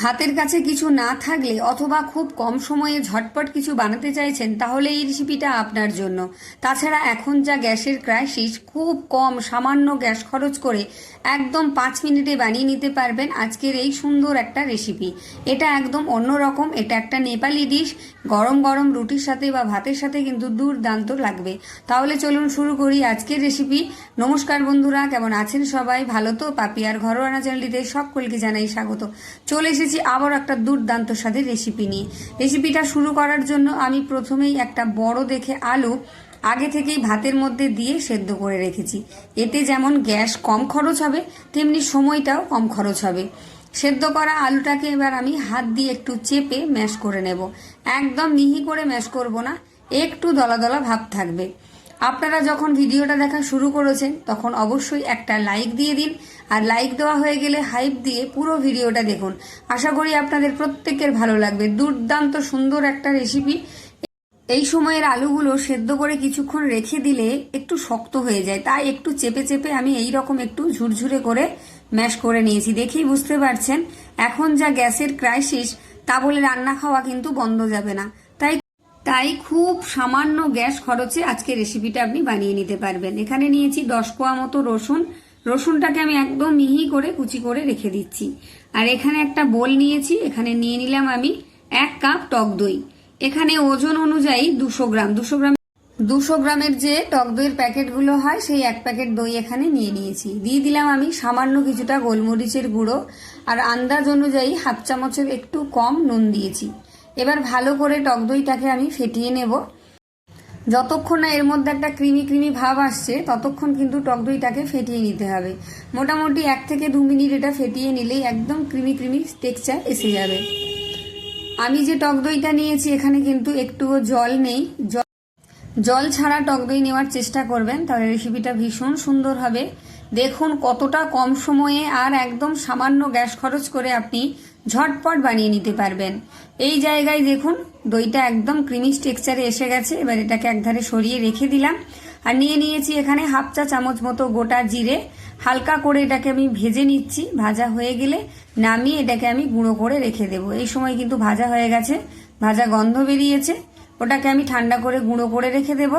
হাতের কাছে কিছু না থাকলে অথবা খুব কম সময়ে ঝটপট কিছু বানাতে চাইছেন তাহলে এই রেসিপিটা আপনার জন্য। তাছাড়া এখন যা গ্যাসের ক্রাইসিস, খুব কম সামান্য গ্যাস খরচ করে একদম 5 মিনিটে বানিয়ে নিতে পারবেন আজকের এই সুন্দর একটা রেসিপি। এটা একদম অন্যরকম, এটা একটা নেপালি ডিশ। গরম গরম রুটির সাথে বা ভাতের সাথে কিন্তু দুর্দান্ত লাগবে। তাহলে চলুন শুরু করি আজকের রেসিপি। নমস্কার বন্ধুরা, কেমন আছেন সবাই? ভালো তো? পাপিয়ার ঘরোয়া চ্যানেলটিতে সকলকে জানাই স্বাগত। চলে এসেছি আবার একটা দুর্দান্ত স্বাদের রেসিপি নিয়ে। রেসিপিটা শুরু করার জন্য আমি প্রথমেই একটা বড় দেখে আলু আগে থেকেই ভাতের মধ্যে দিয়ে সেদ্ধ করে রেখেছি। এতে যেমন গ্যাস কম খরচ হবে, তেমনি সময়টাও কম খরচ হবে। সেদ্ধ করা আলুটাকে এবার আমি হাত দিয়ে একটু চেপে ম্যাশ করে নেব। একদম মিহি করে ম্যাশ করব না, একটু দলা দলা ভাব থাকবে। আপনারা যখন ভিডিওটা দেখা শুরু করেছেন তখন অবশ্যই একটা লাইক দিয়ে দিন, আর লাইক দেওয়া হয়ে গেলে হাইপ দিয়ে পুরো ভিডিওটা দেখুন। আশা করি আপনাদের প্রত্যেকের ভালো লাগবে। দুর্দান্ত সুন্দর একটা রেসিপি। এই সময়ের আলুগুলো সেদ্ধ করে কিছুক্ষণ রেখে দিলে একটু শক্ত হয়ে যায়, তাই একটু চেপে চেপে আমি এই রকম একটু ঝুরঝুরে করে ম্যাশ করে নিয়েছি। দেখেই বুঝতে পারছেন এখন যা গ্যাসের ক্রাইসিস, তা বলে রান্না খাওয়া কিন্তু বন্ধ যাবে না। তাই খুব সামান্য গ্যাস খরচে আজকে রেসিপিটা আপনি বানিয়ে নিতে পারবেন। এখানে নিয়েছি 10 কোয়া মতো রসুন। রসুনটাকে আমি একদম মিহি করে কুচি করে রেখে দিচ্ছি। আর এখানে একটা বোল নিয়েছি, এখানে নিয়ে নিলাম আমি 1 কাপ টক দই। এখানে ওজন অনুযায়ী 200 গ্রামের যে টক দইয়ের প্যাকেটগুলো হয় সেই 1 প্যাকেট দই এখানে নিয়ে নিয়েছি। দিয়ে দিলাম আমি সামান্য কিছুটা গোলমরিচের গুঁড়ো, আর আন্দাজ অনুযায়ী 1/2 চামচের একটু কম নুন দিয়েছি। এবার ভালো করে টক দইটাকে আমি ফেটিয়ে নেব। যতক্ষণ না এর মধ্যে একটা ক্রিমি ক্রিমি ভাব আসছে ততক্ষণ কিন্তু টক দইটাকে ফেটিয়ে নিতে হবে। মোটামুটি 1 থেকে 2 মিনিট এটা ফেটিয়ে নিলেই একদম ক্রিমি ক্রিমি টেক্সচার এসে যাবে। আমি যে টক দইটা নিয়েছি এখানে কিন্তু একটুও জল নেই। জল ছাড়া টক দই নেওয়ার চেষ্টা করবেন, তাহলে রেসিপিটা ভীষণ সুন্দর হবে। দেখুন কতটা কম সময়ে আর একদম সামান্য গ্যাস খরচ করে আপনি ঝটপট বানিয়ে নিতে পারবেন। এই জায়গায় দেখুন দইটা একদম ক্রিমি টেক্সচারে এসে গেছে। এবার এটাকে একধারে সরিয়ে রেখে দিলাম। আর নিয়ে নিয়েছি এখানে 1/2 চা চামচ মতো গোটা জিরে। হালকা করে এটাকে আমি ভেজে নিচ্ছি। ভাজা হয়ে গেলে নামিয়ে এটাকে আমি গুঁড়ো করে রেখে দেবো। এই সময় কিন্তু ভাজা হয়ে গেছে, ভাজা গন্ধ বেরিয়েছে। ওটাকে আমি ঠান্ডা করে গুঁড়ো করে রেখে দেব।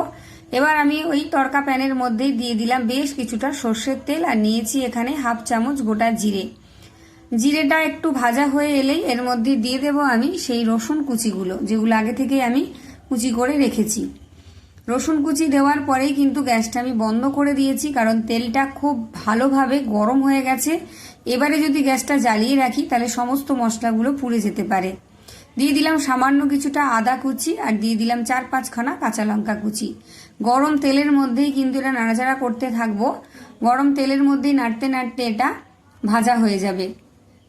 এবার আমি ওই তড়কা প্যানের মধ্যেই দিয়ে দিলাম বেশ কিছুটা সর্ষের তেল, আর নিয়েছি এখানে 1/2 চামচ গোটা জিরে। জিরেটা একটু ভাজা হয়ে এলেই এর মধ্যে দিয়ে দেব আমি সেই রসুন কুচিগুলো, যেগুলো আগে থেকে আমি কুচি করে রেখেছি। রসুন কুচি দেওয়ার পরেই কিন্তু গ্যাসটা আমি বন্ধ করে দিয়েছি, কারণ তেলটা খুব ভালোভাবে গরম হয়ে গেছে। এবারে যদি গ্যাসটা জ্বালিয়ে রাখি তাহলে সমস্ত মশলাগুলো পুড়ে যেতে পারে। দিয়ে দিলাম সামান্য কিছুটা আদা কুচি, আর দিয়ে দিলাম 4-5 খানা কাঁচা লঙ্কা কুচি। গরম তেলের মধ্যেই কিন্তু এটা নাড়াচাড়া করতে থাকবো। গরম তেলের মধ্যেই নাড়তে নাড়তে এটা ভাজা হয়ে যাবে।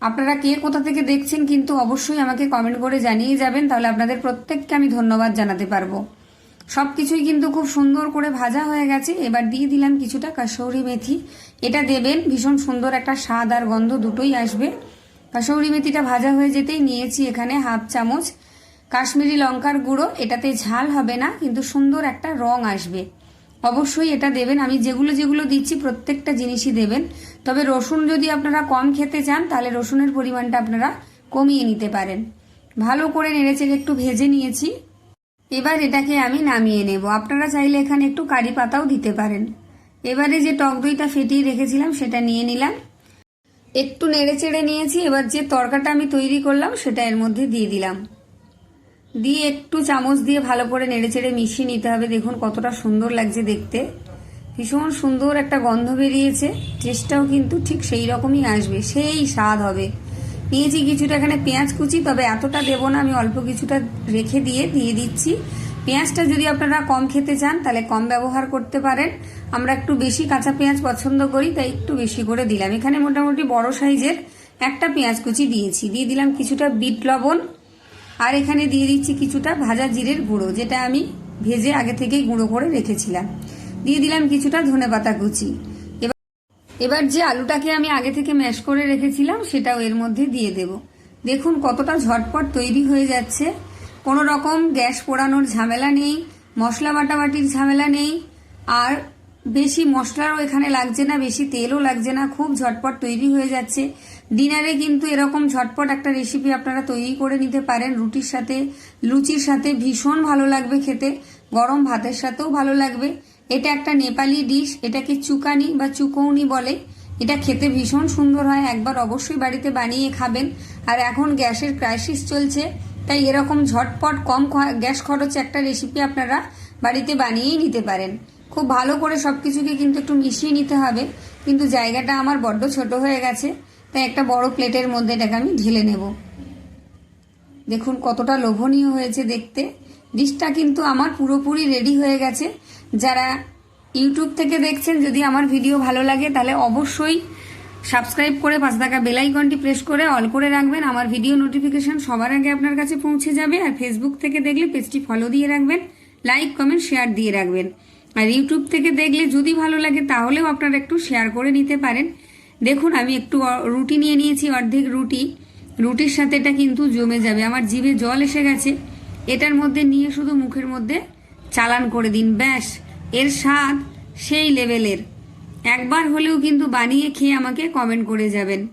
আপনারা কে কোথা থেকে দেখছেন কিন্তু অবশ্যই আমাকে কমেন্ট করে জানিয়ে যাবেন, তাহলে আপনাদের প্রত্যেককে আমি ধন্যবাদ জানাতে পারবো। সবকিছুই কিন্তু খুব সুন্দর করে ভাজা হয়ে গেছে। এবার দিয়ে দিলাম কিছুটা কাসৌরি মেথি। এটা দেবেন, ভীষণ সুন্দর একটা স্বাদ আর গন্ধ দুটোই আসবে। কাসৌরি মেথিটা ভাজা হয়ে যেতেই নিয়েছি এখানে 1/2 চামচ কাশ্মীরি লঙ্কার গুঁড়ো। এটাতে ঝাল হবে না, কিন্তু সুন্দর একটা রং আসবে। অবশ্যই এটা দেবেন। আমি যেগুলো যেগুলো দিচ্ছি প্রত্যেকটা জিনিসই দেবেন। তবে রসুন যদি আপনারা কম খেতে চান তাহলে রসুনের পরিমাণটা আপনারা কমিয়ে নিতে পারেন। ভালো করে নেড়েচেড়ে একটু ভেজে নিয়েছি। এবার এটাকে আমি নামিয়ে নেব। আপনারা চাইলে এখানে একটু কারি পাতাও দিতে পারেন। এবারে যে টক দইটা ফেটিয়ে রেখেছিলাম সেটা নিয়ে নিলাম, একটু নেড়েচেড়ে নিয়েছি। এবার যে তরকাটা আমি তৈরি করলাম সেটা এর মধ্যে দিয়ে দিলাম। দিয়ে একটু চামচ দিয়ে ভালো করে নেড়েচেড়ে মিশিয়ে নিতে হবে। দেখুন কতটা সুন্দর লাগছে দেখতে, ভীষণ সুন্দর একটা গন্ধ বেরিয়েছে। টেস্টটাও কিন্তু ঠিক সেই রকমই আসবে, সেই স্বাদ হবে। নিয়েছি কিছুটা এখানে পেঁয়াজ কুচি, তবে এতটা দেবো না, আমি অল্প কিছুটা রেখে দিয়ে দিচ্ছি। পেঁয়াজটা যদি আপনারা কম খেতে চান তাহলে কম ব্যবহার করতে পারেন। আমরা একটু বেশি কাঁচা পেঁয়াজ পছন্দ করি, তাই একটু বেশি করে দিলাম। এখানে মোটামুটি বড় সাইজের একটা পেঁয়াজ কুচি দিয়েছি। দিয়ে দিলাম কিছুটা বিট লবণ, আর এখানে দিয়ে দিচ্ছি কিছুটা ভাজা জিরের গুঁড়ো, যেটা আমি ভেজে আগে থেকেই গুঁড়ো করে রেখেছিলাম। দিয়ে দিলাম কিছুটা ধনেপাতা কুচি। এবার যে আলুটাকে আমি আগে থেকে ম্যাশ করে রেখেছিলাম সেটাও এর মধ্যে দিয়ে দেব। দেখুন কতটা ঝটপট তৈরি হয়ে যাচ্ছে। কোনো রকম গ্যাস পোড়ানোর ঝামেলা নেই, মশলা বাটাবাটির ঝামেলা নেই, আর বেশি মশলারও এখানে লাগছে না, বেশি তেলও লাগছে না, খুব ঝটপট তৈরি হয়ে যাচ্ছে। ডিনারে কিন্তু এরকম ঝটপট একটা রেসিপি আপনারা তৈরি করে নিতে পারেন। রুটির সাথে, লুচির সাথে ভীষণ ভালো লাগবে খেতে, গরম ভাতের সাথেও ভালো লাগবে। এটা একটা নেপালি ডিশ, এটাকে চুকানি বা চুকৌনি বলে। এটা খেতে ভীষণ সুন্দর হয়, একবার অবশ্যই বাড়িতে বানিয়ে খাবেন। আর এখন গ্যাসের ক্রাইসিস চলছে, তাই এরকম ঝটপট কম গ্যাস খরচে একটা রেসিপি আপনারা বাড়িতে বানিয়েই নিতে পারেন। খুব ভালো করে সব কিছুকে কিন্তু একটু মিশিয়ে নিতে হবে, কিন্তু জায়গাটা আমার বড্ড ছোট হয়ে গেছে, তাই একটা বড় প্লেটের মধ্যে এটাকে আমি ঢেলে নেব। দেখুন কতটা লোভনীয় হয়েছে দেখতে। ডিশটা কিন্তু আমার পুরোপুরি রেডি হয়ে গেছে। যারা ইউটিউব থেকে দেখছেন, যদি আমার ভিডিও ভালো লাগে তাহলে অবশ্যই সাবস্ক্রাইব করে পাশে থাকা বেল আইকনটি প্রেস করে অল করে রাখবেন। আমার ভিডিও নোটিফিকেশন সবার আগে আপনার কাছে পৌঁছে যাবে। আর ফেসবুক থেকে দেখলে পেজটি ফলো দিয়ে রাখবেন, লাইক কমেন্ট শেয়ার দিয়ে রাখবেন। আর ইউটিউব থেকে দেখলে যদি ভালো লাগে তাহলেও আপনারা একটু শেয়ার করে নিতে পারেন। দেখুন আমি একটু রুটি নিয়ে নিয়েছি, অর্ধেক রুটি। রুটির সাথে এটা কিন্তু জমে যাবে, আমার জিভে জল এসে গেছে। এটার মধ্যে নিয়ে শুধু মুখের মধ্যে চালান করে দিন, ব্যাস। এর স্বাদ সেই লেভেলের। একবার হলেও কিন্তু বানিয়ে খেয়ে আমাকে কমেন্ট করে যাবেন।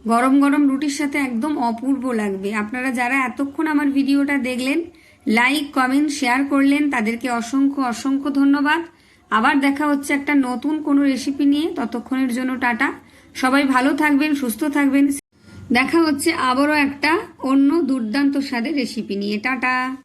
গরম গরম রুটির সাথে একদম অপূর্ব লাগবে। আপনারা যারা এতক্ষণ আমার ভিডিওটা দেখলেন, লাইক কমেন্ট শেয়ার করলেন, তাদেরকে অসংখ্য অসংখ্য ধন্যবাদ। আবার দেখা হচ্ছে একটা নতুন কোনো রেসিপি নিয়ে। ততক্ষণের জন্য টাটা। সবাই ভালো থাকবেন, সুস্থ থাকবেন। দেখা হচ্ছে আবারও একটা অন্য দুর্দান্ত স্বাদের রেসিপি নিয়ে। টাটা।